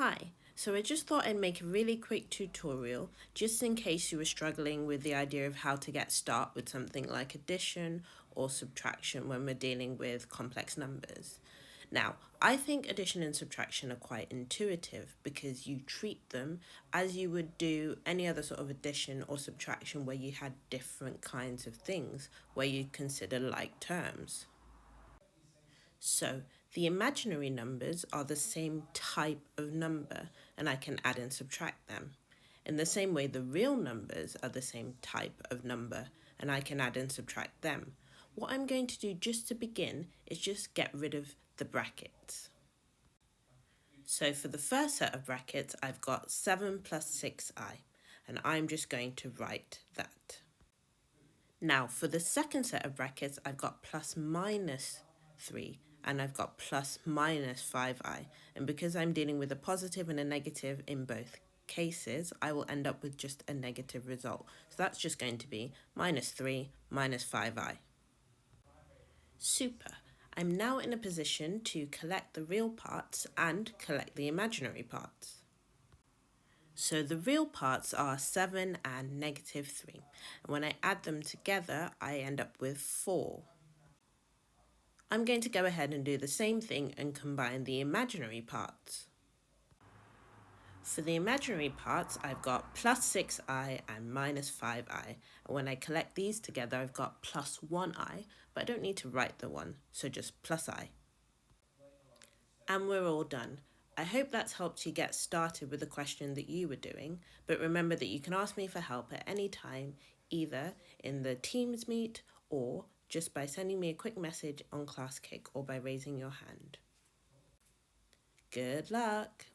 Hi, so I just thought I'd make a really quick tutorial just in case you were struggling with the idea of how to get started with something like addition or subtraction when we're dealing with complex numbers. Now, I think addition and subtraction are quite intuitive because you treat them as you would do any other sort of addition or subtraction where you had different kinds of things where you consider like terms. So the imaginary numbers are the same type of number and I can add and subtract them. In the same way, the real numbers are the same type of number and I can add and subtract them. What I'm going to do just to begin is just get rid of the brackets. So for the first set of brackets, I've got 7 plus 6i, and I'm just going to write that. Now for the second set of brackets, I've got plus minus 3, and I've got plus minus 5i. And because I'm dealing with a positive and a negative in both cases, I will end up with just a negative result. So that's just going to be minus 3 minus 5i. Super. I'm now in a position to collect the real parts and collect the imaginary parts. So the real parts are 7 and negative 3. And when I add them together, I end up with 4. I'm going to go ahead and do the same thing and combine the imaginary parts. For the imaginary parts, I've got plus 6i and minus 5i. And when I collect these together, I've got plus 1i, but I don't need to write the 1, so just plus I. And we're all done. I hope that's helped you get started with the question that you were doing, but remember that you can ask me for help at any time, either in the Teams meet or just by sending me a quick message on ClassKick or by raising your hand. Good luck!